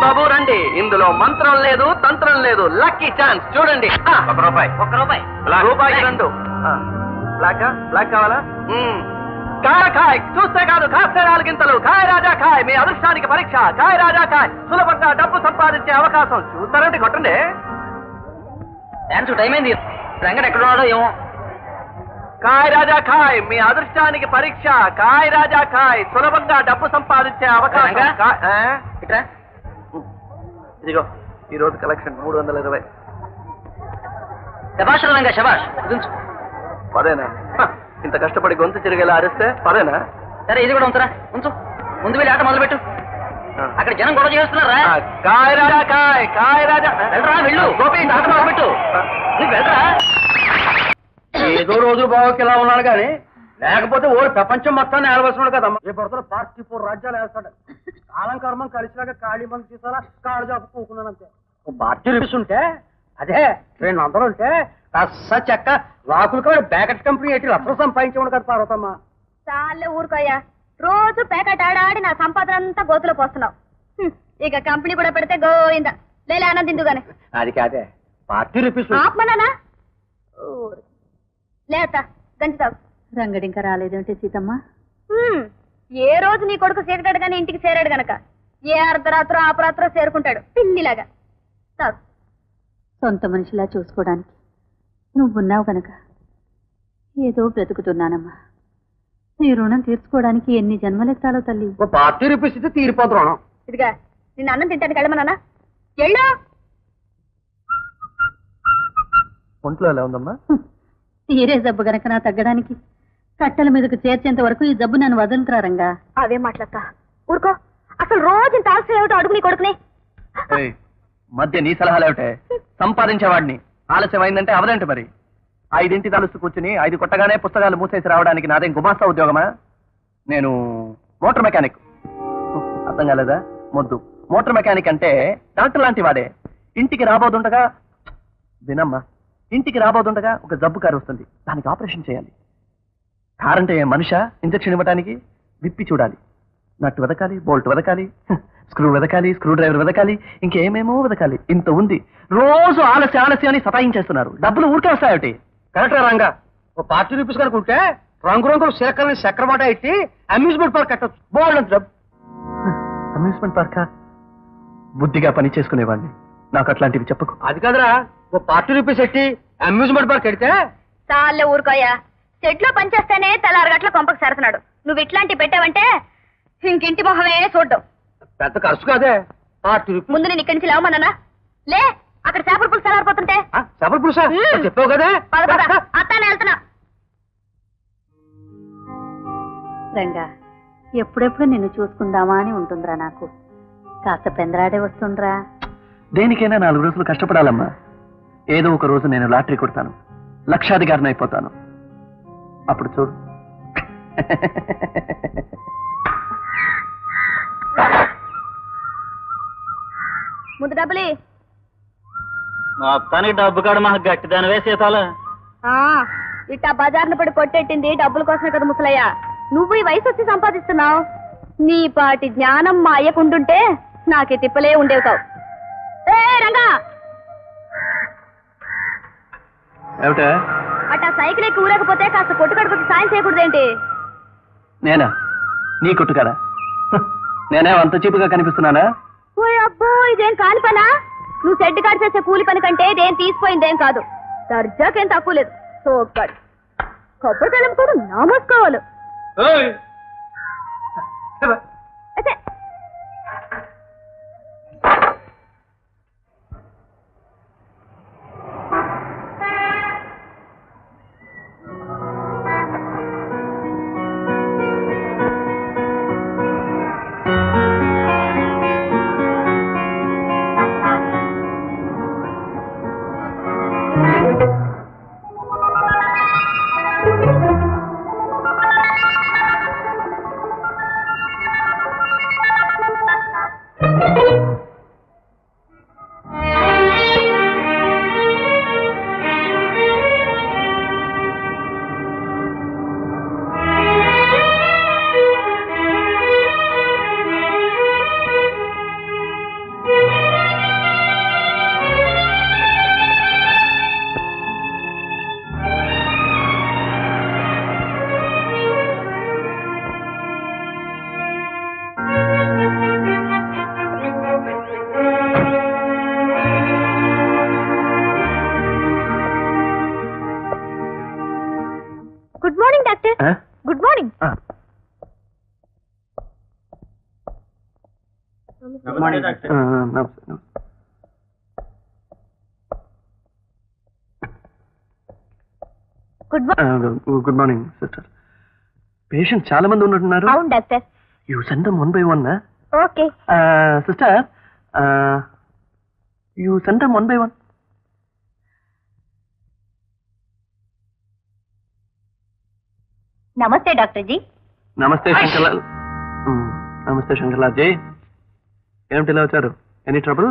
బాబు రండి. ఇందులో మంత్రం లేదు, తంత్రం లేదు. Lucky chance. చూడండి. ₹1 రూపాయి 2. బ్లాక్ కావాలా? కాయ్ చూస్తే కాదు, కాస్తే 4 గింతలు. కాయ్ రాజా కాయ్. మీ అదృష్టానికి పరీక్ష. కాయ్ రాజా కాయ్. సులభంగా డబ్బు సంపాదించే అవకాశం. చూస్తారండి, కొట్టండి. టైం అయింది. రంగడు ఎక్కడ ఉన్నాడో ఏమో. కాయ్ రాజా కాయ్. మీ అదృష్టానికి పరీక్ష. కాయ్ రాజా కాయ్. సులభంగా డబ్బు సంపాదించే అవకాశం. ఇదిగో ఈ రోజు కలెక్షన్ 320. శభాష్ రంగా, శభాష్. పదేనా? ఇంత కష్టపడి గొంతు తిరిగేలా అరిస్తే పదేనా? సరే, ఇది కూడా ఉంచరా. ఉంచు. ముందు వెళ్ళి ఆట మొదలుపెట్టు. అక్కడ జనం గొడవ చేస్తున్నారా? కాయ్ రాజా కాయ్. కాయ్ రాజా వెళ్ళరా, వెళ్ళు. గోపి ఆట మొదలుపెట్టు. నువ్వు వెళ్ళరా. ఏదో రోజు బావకి ఇలా ఉన్నాడు కానీ లేకపోతే ఓ ప్రపంచం మొత్తాన్ని ఏడవలసినాడు కదమ్మా. ఏ పడుతున్నా 44 రాజ్యాలు వేస్తాడు. కాలం కర్మం కలిసినాక ఖాళీ మంది చూసారా కాళ్ళు జాపు కూకున్నానంతే. ₹40 ఉంటే అదే 200 ఉంటే కస్స చెక్క రాకులు కూడా ప్యాకెట్ కంపెనీ ఎట్టి లక్షలు సంపాదించేవాడు కదా పార్వతమ్మ. చాలే ఊరుకోయ్యా. రోజు ప్యాకెట్ ఆడాడి నా సంపాదన అంతా గోతులో పోస్తున్నావు. ఇక కంపెనీ కూడా పెడితే గోయిందా. లేలే ఆనందిందుగానే. అది కాదే ₹40 ఆత్మనానా లేత గంజి తాగు. రంగడి ఇంకా రాలేదేంటి సీతమ్మ? ఏ రోజు నీ కొడుకు చీకటాడు గానీ ఇంటికి చేరాడు గనక ఏ అర్ధరాత్రో అపరాత్రో చేరుకుంటాడు పిల్లిలాగా. తాగు. సొంత మనిషిలా చూసుకోవడానికి నువ్వున్నావు గనక ఏదో బ్రతుకుతున్నానమ్మా. నీ రుణం తీర్చుకోవడానికి ఎన్ని జన్మలెత్తాలో తల్లి. ₹40 ఇస్తే తీరిపోతు రుణం. ఇదిగా నిన్న అన్నం తింటానికి వెళ్ళమన్నానా? ఎళ్ళు. ఒంట్లో ఎలా ఉందమ్మా? తీరే జబ్బు గనక నా తగ్గడానికి కట్టెల మీదకు చేర్చేంత వరకు ఈ జబ్బు నన్ను వదులుతురారంగా. అవే మాట్లాడతా ఊరుకో. అసలు రోజు ఇంత ఆలస్యం ఏమిటో అడుగు నీ కొడుకుని. మధ్య నీ సలహాలేమిటే? సంపాదించేవాడిని. ఆలస్యం అయిందంటే అవదంటే మరి. 5 తలుస్తూ కూర్చుని 5 కొట్టగానే పుస్తకాలు మూసేసి రావడానికి నాదేం గుమాస్తా ఉద్యోగమా? నేను మోటార్ మెకానిక్. అర్థం కాలేదా? మొద్దు. మోటార్ మెకానిక్ అంటే డాక్టర్ లాంటి వాడే. ఇంటికి రాబోతుండగా వినమ్మా, ఇంటికి రాబోతుండగా ఒక జబ్బు కారు వస్తుంది. దానికి ఆపరేషన్ చేయాలి. కారంటే మనిషా ఇంజక్షన్ ఇవ్వడానికి? విప్పి చూడాలి. నట్టు వెదకాలి, బోల్ట్ వెదకాలి, స్క్రూ వెదకాలి, స్క్రూ డ్రైవర్ వెదకాలి, ఇంకేమేమో వెదకాలి. ఇంత ఉంది. రోజు ఆలస్యం అని సతాయించేస్తున్నారు. డబ్బులు ఊరికే వస్తాయటి. కరెక్టా రంగా? ₹40 కనుకుంటే రంగురంగులు శేఖర్ని చక్రమాట ఎట్టి అమ్యూజ్మెంట్ పార్క్ కట్టచ్చు. బాగుండదు డబ్బు. అమ్యూజ్మెంట్ పార్కా? బుద్ధిగా పని చేసుకునేవాడిని. నాకు అట్లాంటివి చెప్పకు. అది కాదురా, ₹40 ఎట్టి అమ్యూజ్మెంట్ పార్క్ ఎడితే. చాలే ఊరుకోయ్యా. చెట్లో పనిచేస్తేనే తెల్లారగట్ల కొంపకు సరుతున్నాడు. నువ్వు ఇట్లాంటి పెట్టావంటే ఇంకింటి మొహమే చూడ్డం. పెద్ద ఖర్చు కాదే ₹40. ముందు నేను ఇక్కడి నుంచి లేవమన్నానా? లే, అక్కడ చేపల పులుసు సలారిపోతుంటే. చేపల పులుసా? చెప్పావు కదా. అత్తానే వెళ్తున్నా. రంగా, ఎప్పుడెప్పుడు నిన్ను చూసుకుందామా అని ఉంటుందిరా నాకు. కాస్త పెందరాడే వస్తుండ్రా. దేనికైనా 4 రోజులు కష్టపడాలమ్మా. ఏదో ఒక రోజు నేను లాటరీ కొడతాను, లక్షాధికారిని అయిపోతాను. అప్పుడు చూడు. ముందు డబ్బులి. మొత్తానికి డబ్బు కాడ మాకు గట్టిదానివే సీతాలు. ఇట్టా బజార్ను పడి కొట్టెట్టింది డబ్బుల కోసమే కదా ముసలయ్య. నువ్వు ఈ వయసు వచ్చి సంపాదిస్తున్నావు. నీ పాటి జ్ఞానం మా అయ్యకుంటుంటే నాకే తిప్పలే ఉండేవి కావు. రంగా, అట్టా సైకిల్ ఎక్కి ఊరేకపోతే కాస్త కొట్టు కడుపుకి సాయం చేయకూడదేంటి? నేనా? నీ కొట్టు కదా. నేనే అంత చీపుగా కనిపిస్తున్నానా? ఓ అబ్బో, ఇదేం కాని పనా? నువ్వు షెడ్ కాడి చేసే కూలి పని కంటే ఇదేం తీసిపోయిందేం కాదు. దర్జాకేం తక్కువ లేదు. సోగ్గాడు కొబ్బరి తలం కూడా నామోసుకోవాలి. Good morning. Good morning sister. Patient చాలా మంది ఉన్నట్టున్నారు. అవును doctor. You send them one by one. Okay sister, you send them one by one. నమస్తే డాక్టర్ జీ. నమస్తే శంకర్లాల్. నమస్తే శంకర్లాల్ జీ. ఏమిటి ఇలా వచ్చారు? Any trouble?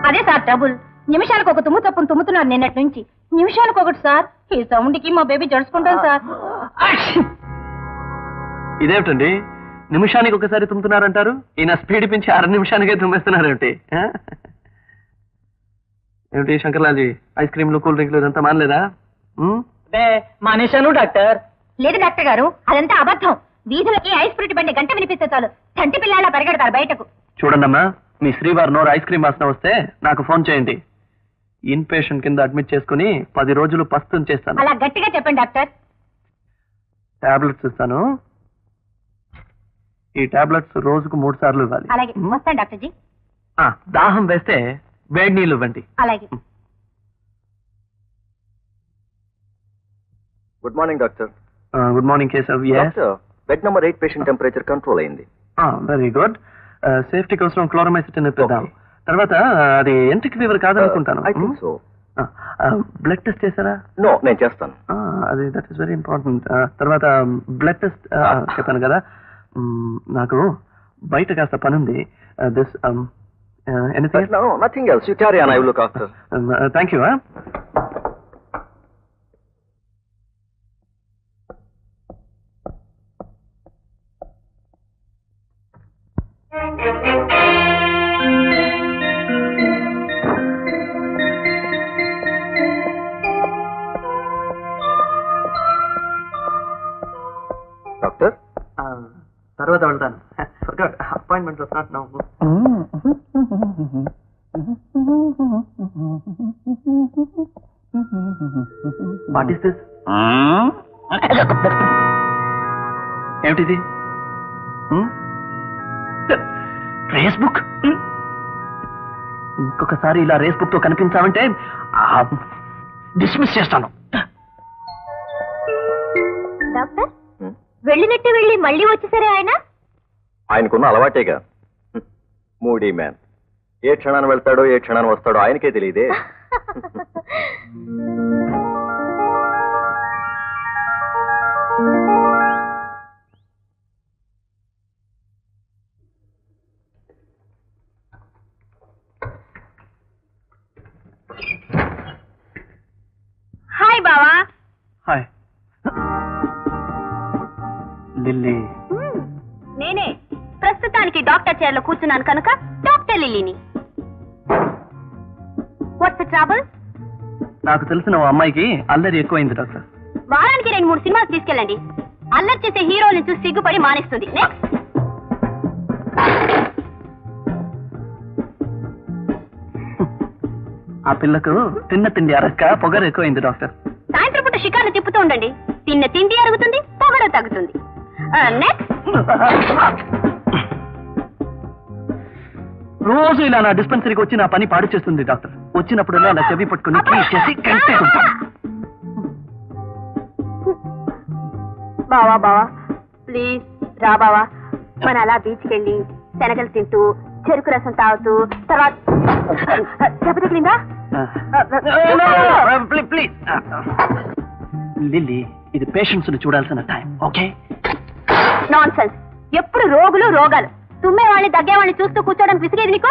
అదే సార్ ట్రబుల్. నిమిషానికి ఒక తుమ్ము తప్పును తుమ్ముతున్నారు నిన్నటి నుంచి. నిమిషానికి ఒకటి సార్. ఈ సౌండ్ కి మా బేబీ జడుచుకుంటాను సార్. ఇదేమిటండి, నిమిషానికి ఒకసారి తుమ్ముతున్నారంటారు? ఈయన స్పీడ్ పెంచి 6 నిమిషానికే తుమ్మేస్తున్నారు ఏమిటి? ఏమిటి శంకర్లాల్ జీ, ఐస్ క్రీమ్లు కూల్ డ్రింక్లు ఇదంతా మానలేదా? మానేశాను డాక్టర్. లేదు డాక్టర్ గారు, అదంతా అబద్ధం. వీధులకి ఐస్ ఫ్రూట్ బండి గంట వినిపిస్తే చాలు చంటి పిల్లలా పరిగెడతారు బయటకు. చూడండమ్మా, మీ శ్రీవారి నోరు ఐస్ క్రీమ్ వాసన వస్తే నాకు ఫోన్ చేయండి. ఇన్ పేషెంట్ కింద అడ్మిట్ చేసుకుని 10 రోజులు పస్తుం చేస్తాను. అలా గట్టిగా చెప్పండి డాక్టర్. టాబ్లెట్స్ ఇస్తాను. ఈ టాబ్లెట్స్ రోజుకు 3 సార్లు ఇవ్వాలి. అలాగే వస్తాను డాక్టర్ జీ. దాహం వేస్తే వేడి నీళ్ళు ఇవ్వండి. అలాగే. Good morning doctor. Good morning Keshav. Bed number 8 patient temperature control అయింది. Very good. సేఫ్టీ కోసం క్లోరోమైసిటిన్ ఇప్పిద్దాం. తర్వాత అది ఎంట్రిక్ ఫీవర్ కాదనుకుంటాను. I think so. Blood test చేశారా? నో, నేను చేస్తాను. అది దట్ ఈస్ వెరీ ఇంపార్టెంట్. తర్వాత బ్లడ్ టెస్ట్ చెప్పాను కదా. నాకు బయట కాస్త పని ఉంది. This anything? No, nothing else. You carry on. I will look after. Thank you. Doctor, తర్వాత వెళ్తాను. Appointment start now. What is this? ఏమిటిది? Race book. ఇంకొకసారి ఇలా రేస్ బుక్ తో కనిపించావంటే డిస్మిస్ చేస్తాను. డాక్టర్, వెళ్ళినట్టు వెళ్ళి మళ్ళీ వచ్చేసరే ఆయన? ఆయనకున్న అలవాటేగా. Moody man. ఏ క్షణాన్ని వెళ్తాడో ఏ క్షణాన్ని వస్తాడో ఆయనకే తెలియదే. హాయ్ బావా. Hi Lily. నేనే ప్రస్తుతానికి డాక్టర్ చైర్ లో కూర్చున్నాను కనుక డాక్టర్ లిల్లీని. What's the trouble? నాకు తెలిసిన ఓ అమ్మాయికి అల్లరి ఎక్కువైంది డాక్టర్. వారానికి 2-3 సినిమాలు తీసుకెళ్ళండి. అల్లరి చేసే హీరోని చూసి సిగ్గుపడి మానేస్తుంది. నెక్స్ట్. ఆ పిల్లకు తిన్న తిండి అరక్క పొగరు ఎక్కువైంది డాక్టర్. సాయంత్రం పూట షికార్లు తిప్పుతూ ఉండండి. తిన్న తిండి అరుగుతుంది, పొగరు తగ్గుతుంది. నెక్స్ట్. రోజు ఇలా నా డిస్పెన్సరీకి వచ్చి నా పని పాడు చేస్తుంది డాక్టర్. వచ్చినప్పుడల్లా అలా చెవి పట్టుకుని క్లీన్ చేసి కంటేసుకుంటాను. బావా బావా ప్లీజ్ రా బావా. మన అలా బీచ్కి వెళ్ళి శనగలు తింటూ చెరుకు రసం తాగుతూ తర్వాత దెబ్బతగిలిందా? ప్లీజ్ లిల్లీ, ఇది పేషెంట్స్ ని చూడాల్సిన టైం. ఓకే? Non sense. ఎప్పుడు రోగులు రోగాలు. తుమ్మేవాళ్ళని దగ్గేవాళ్ళని చూస్తూ కూర్చోడానికి విసిగేది నీకు?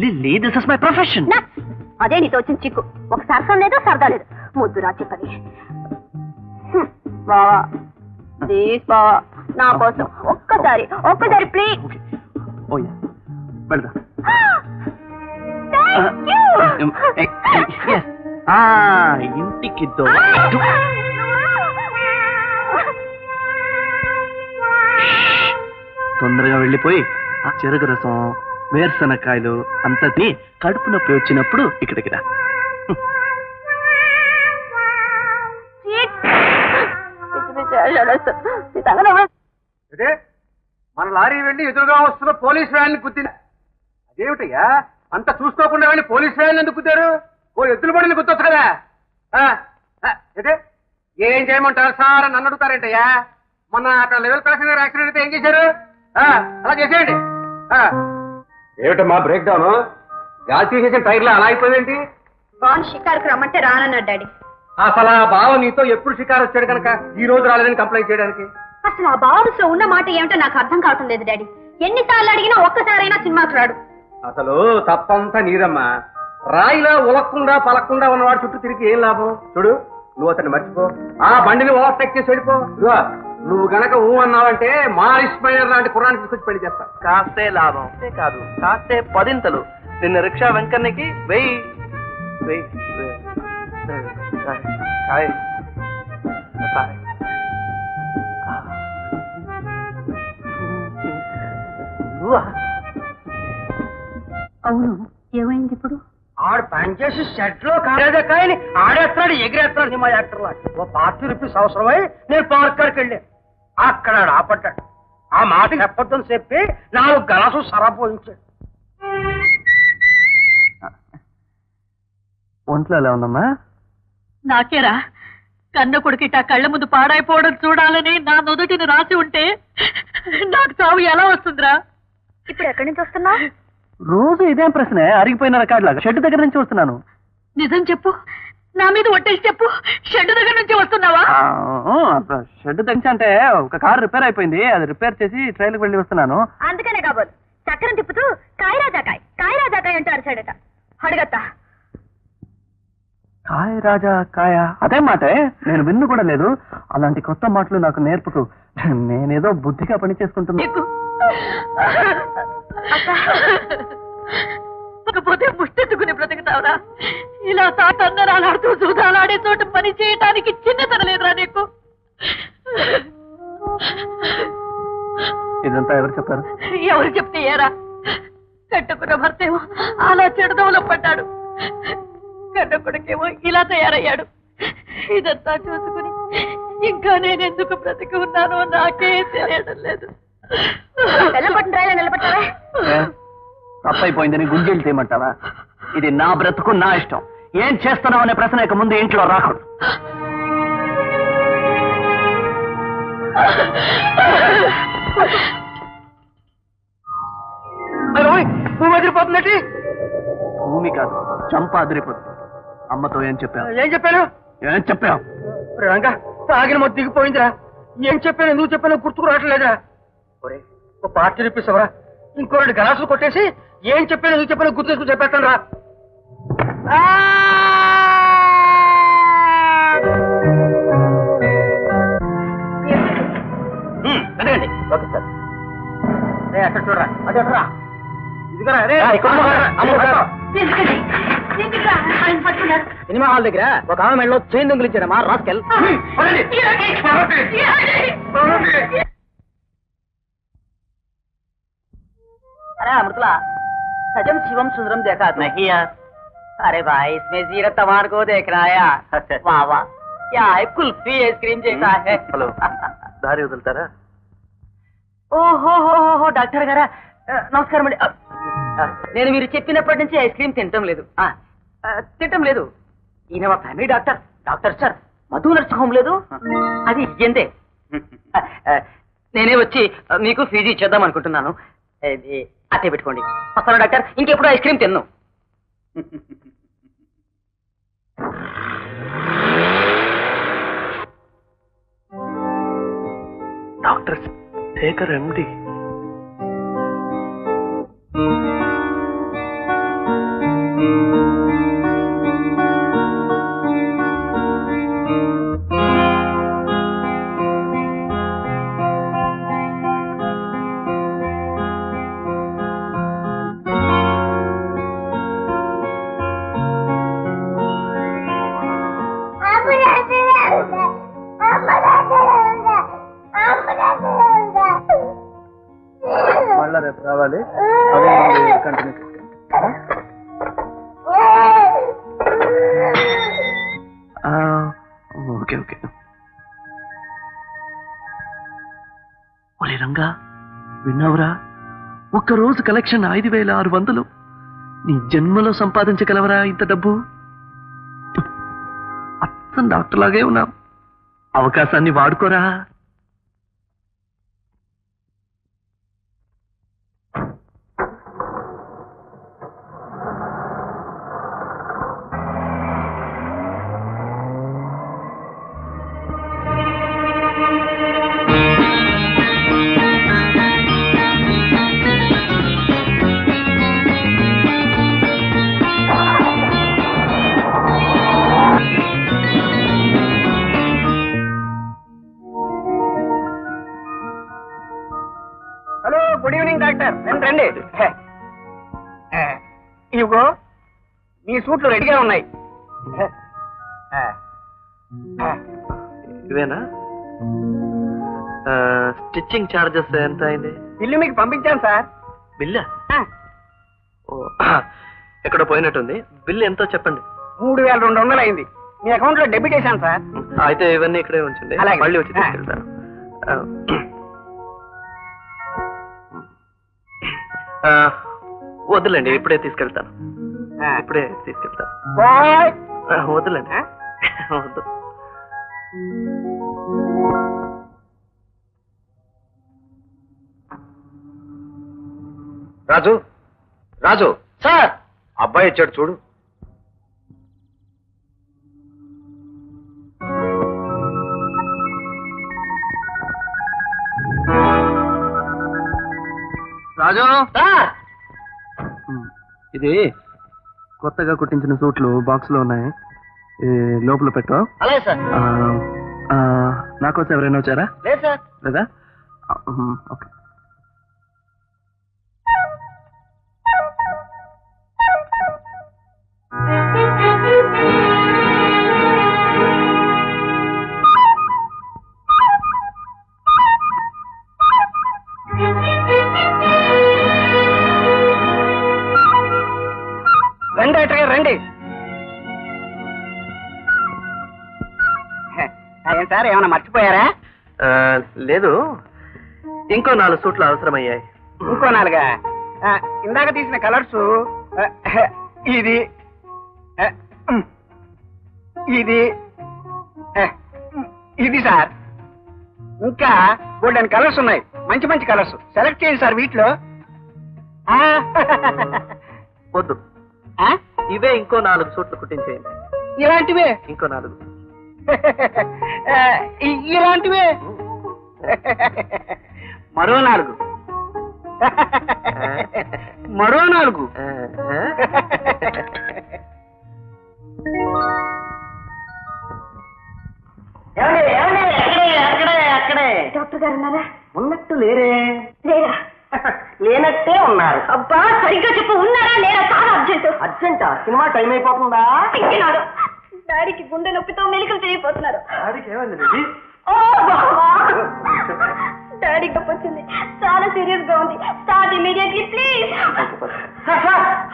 Lily, this is my profession. అదే నీతో వచ్చిన చిక్కు. ఒక సరసం లేదు, సరదా లేదు. ముద్దు రా చెప్పది. బావా ప్లీజ్ బావా, నా కోసం ఒక్కసారి ప్లీజ్. వెళ్దాం. ఇంటికి తొందరగా వెళ్ళిపోయి ఆ చెరుకు రసం వేరుశనక్కాయలు అంతటి కడుపు నొప్పి వచ్చినప్పుడు ఇక్కడికి రా. మన లారీ వెళ్ళి ఎదురుగా వస్తున్న పోలీస్ వ్యాన్ గుద్దింది. అదేమిటయ్యా అంత చూసుకోకుండా వెళ్ళి పోలీస్ వ్యాన్ ఎందుకు గుద్దారు? ఓ ఎద్దులు పడింది గుర్తొచ్చు కదా. అయితే ఏం చేయమంటారు సార్ అని నన్ను అడుగుతారేంటయ్యా? మొన్న అక్కడ లెవెల్ ప్యాసింజర్ యాక్సిడెంట్ అయితే ఏం చేశారు? అలా చేసేయండి. ఏమిటమ్మా బ్రేక్ డౌన్? గాలి తీసేసిన టైర్లో అలా అయిపోయిందేంటి? బాగుంది, షికారుకు రమ్మంటే రానన్నాడు డాడీ. అసలు ఆ బావ నీతో ఎప్పుడు షికారు వచ్చాడు కనుక ఈ రోజు రాలేదని కంప్లైంట్ చేయడానికి? అసలు ఆ బావులో ఉన్న మాట ఏమిటో నాకు అర్థం కావటం లేదు డాడీ. ఎన్నిసార్లు అడిగినా ఒక్కసారైనా సినిమాకు రాడు. అసలు తప్పంతా నీదమ్మా. రాయిలా ఉలక్కుండా పలక్కుండా ఉన్నవాడు చుట్టూ తిరిగి ఏం లాభం? చూడు, నువ్వు అతన్ని మర్చిపో, ఆ బండిని ఓవర్టేక్ చేసి వెళ్ళిపో. నువ్వు గనక ఊ అన్నావంటే మారిస్ మైనర్ లాంటి కుర్రాన్ని తీసుకొచ్చి పెళ్లి చేస్తా. కాస్తే లాభం కాదు, కాస్తే పదింతలు. నిన్న రిక్షా వెంకన్నకి వెయ్యి అవును, ఏమైంది ఇప్పుడు? ఆడు పనిచేసి షెడ్ లో కాయని ఆడేస్తున్నాడు, ఎగిరేస్తున్నాడు. మా యాక్టర్ లాగా ఓ ₹40 అవసరమై నేను పార్క్ కాడికి వెళ్ళా. అక్కడ ఆపడ్డాడు. ఆ మాట చెప్పొద్దని చెప్పి 4 గలాసు సరపోయించాడు. ఒంట్లో ఎలా ఉందమ్మా? నాకేరా కన్న కొడుకిట కళ్ళ ముందు పాడైపోవడం చూడాలని నా నుదుటిని రాసి ఉంటే నాకు చావు ఎలా వస్తుందిరా? ఇప్పుడు ఎక్కడి నుంచి వస్తున్నా? రోజు ఇదేం ప్రశ్న? అరిగిపోయిన రికార్డులాగా షెడ్ దగ్గర నుంచి వస్తున్నాను. నిజం చెప్పు, నా మీద ఒట్టేసి చెప్పు, షెడ్ దగ్గర నుంచి వస్తున్నావా? షెడ్ దగ్గర అంటే ఒక కారు రిపేర్ అయిపోయింది, అది రిపేర్ చేసి ట్రైల్కి వెళ్ళి వస్తున్నాను. అందుకనే కాబోలు చక్రం తిప్పుతూ కాయరాజాకాయ్ అంటూ అరిచాడట. అడగత్తా కాయ రాజా కాయ, అదే మాటే. నేను విన్ను కూడా లేదు. అలాంటి కొత్త మాటలు నాకు నేర్పుకు. నేనేదో బుద్ధిగా పని చేసుకుంటున్నా. పోతే ముష్టెత్తుకుని బ్రతుకుతావురా? ఇలా తాటందరాలాడుతూ చూడాలాడే చోట పని చేయటానికి చిన్నతన లేదురా నీకు? ఇదంతా ఎవరు చెప్పారు? ఎవరు చెప్తే ఏరా? కట్టుకున్న భర్తేమో అలా చెడుదవులో పడ్డాడు, కన్న కొడుకేమో ఇలా తయారయ్యాడు. ఇదంతా చూసుకుని ఇంకా నేనెందుకు బ్రతికి ఉన్నానో నాకే తెలియడం లేదు. తప్పైపోయిందని గుంజీలు తీయమంటావా? ఇది నా బ్రతుకు, నా ఇష్టం. ఏం చేస్తున్నావు అనే ప్రశ్న ఇక ముందు ఇంట్లో రాకూడదు. భూమి అదిరిపోతుందటి? భూమి కాదు, చంప అదిరిపోతుంది. అమ్మతో ఏం చెప్పావు? ఏం చెప్పాను? ఏం చెప్పావు? రంగా తాగిన మొత్తం దిగిపోయిందిరా. ఏం చెప్పాను, ఎందుకు చెప్పాను గుర్తుకు రావట్లేదురా. ఒరే ఓ ₹40 ఇవ్వరా? ఇంకో 2 గలాసులు కొట్టేసి ఏం చెప్పాను, ఎందుకు చెప్పాను గుర్తు తీసుకుని చెప్పేస్తాను రా. అదేండి ఓకే సార్. అక్కడ చూడరా, అదే ఇదిగరా సినిమా హాల్ దగ్గర ఒక ఆమె మెడలో చైన్ దొంగిలించాడమ్మా రాస్కెల్. अरे अमृतला, सजम शिवम सुंदरम देखा नहीं यार? अरे भाई इसमें जीरत तमार को देख रहा है यार. वाह वाह, क्या है, कुल्फी आइसक्रीम जैसा है. హలో, దారి వదులుతారా? ఓహో డాక్టర్ గారా, నమస్కారం అండి. నేను మీరు చెప్పినప్పటి నుంచి ఐస్ క్రీమ్ తినటం లేదు. ఈయన మా family doctor. Doctor sir, Madhu nursing home లేదు, అది ఇయ్యందే. నేనే వచ్చి మీకు ఫీజు ఇచ్చేద్దాం అనుకుంటున్నాను. అట్టే పెట్టుకోండి. వస్తాను డాక్టర్, ఇంకెప్పుడు ఐస్ క్రీమ్ తిన్ను. డాక్టర్ శేఖర్ ఎండి. మళ్ళా రేపు రావాలి. అదే కంటిన్యూ. Okay okay. ఒరే రంగా, విన్నావురా, ఒక్కరోజు కలెక్షన్ 5,600. నీ జన్మలో సంపాదించగలవరా ఇంత డబ్బు? అచ్చం డాక్టర్ లాగే ఉన్నాం. అవకాశాన్ని వాడుకోరా. Hello, good evening doctor. రండి. ఇదిగో మీ సూట్లు రెడీగా ఉన్నాయి. ఇవేనా? స్టిచ్చింగ్ చార్జెస్ ఎంత అయింది? బిల్లు మీకు పంపించాను సార్. బిల్లా? ఎక్కడ పోయినట్టుంది. బిల్లు ఎంతో చెప్పండి. 3,200 అయింది. మీ అకౌంట్ లో డెబిట్ చేశాను సార్. అయితే ఇవన్నీ ఇక్కడే ఉంచండి, అలాగే. మళ్ళీ వచ్చి తీసుకెళ్తాను. వద్దులేండి, ఇప్పుడే తీసుకెళ్తాను. ఇప్పుడే తీసుకెళ్తాను. వద్దులేండి, వద్దు. రాజు, రాజు సార్, అబ్బాయి వచ్చాడు చూడు. రాజు ఇది కొత్తగా కుట్టించిన సూట్లు బాక్స్ లో ఉన్నాయి, లోపల పెట్టు. అలాగే సార్. నాకోసం ఎవరైనా వచ్చారా? లేదు సార్. లేదా? ఓకే. రండి డాక్టర్ గారు, రండి. ఏం సార్, ఏమైనా మర్చిపోయారా? లేదు, ఇంకో 4 సూట్లు అవసరమయ్యాయి. ఇంకో 4? ఇందాక తీసిన కలర్స్ ఇది, ఇది, ఇది సార్. ఇంకా గోల్డెన్ కలర్స్ ఉన్నాయి, మంచి మంచి కలర్స్. సెలెక్ట్ చేయండి సార్ వీటిలో. వద్దు, ఇవే ఇంకో 4 సూట్లు కుట్టించేయండి. ఇలాంటివే? ఇంకో 4. ఇలాంటివే? మరో 4. మరో 4. అక్కడే డాక్టర్ గారు ఉన్నారా? ఉన్నట్టు లేరే. లేరా? లేనట్టే ఉన్నారు. అబ్బా, సరిగ్గా చెప్పు, ఉన్నారా లేరా? చాలా అర్జెంట్. అర్జెంటా? సినిమా టైం అయిపోతుందా? తింటున్నారు. డాడీకి గుండె నొప్పితో మెలికలు తిరిగిపోతున్నారు. ఓ బావా, డాడీకి నొప్పి వచ్చింది, చాలా సీరియస్ గా ఉంది. Start immediately please.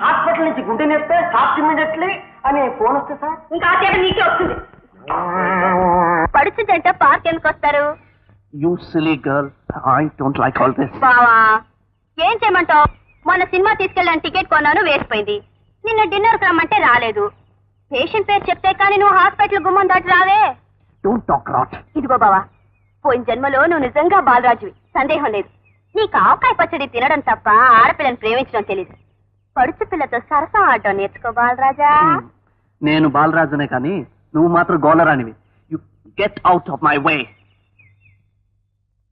హాస్పిటల్ నుంచి గుండె నొప్పి, స్టార్ట్ ఇమీడియట్లీ అని ఫోన్ వస్తే సార్ ఇంకా ఆ టేబుల్ నీకే వస్తుంది. పడుచుంటే పార్క్ ఎందుకు వస్తారు? You silly girl, I don't like all this. బావా, ఏం చేయమంటావు? మొన్న సినిమా తీసుకెళ్ళాను, టికెట్ కొన్నాను, వేసిపోయింది. నిన్న డిన్నర్ రమ్మంటే రాలేదు. పేషెంట్ పేరు చెప్తే కానీ నువ్వు హాస్పిటల్ గుమ్మం దాటి రావే. Don't talk rot. ఇదిగో బావా, పోయిన జన్మలో నువ్వు నిజంగా బాలరాజువి, సందేహం లేదు. నీకు ఆవకాయ పచ్చడి తినడం తప్ప ఆడపిల్లని ప్రేమించడం తెలీదు. పడుచు పిల్లతో సరసం ఆడటం నేర్చుకో బాలరాజా. నేను బాలరాజునే కానీ నువ్వు మాత్రం గోలరానివి. You get out of my way.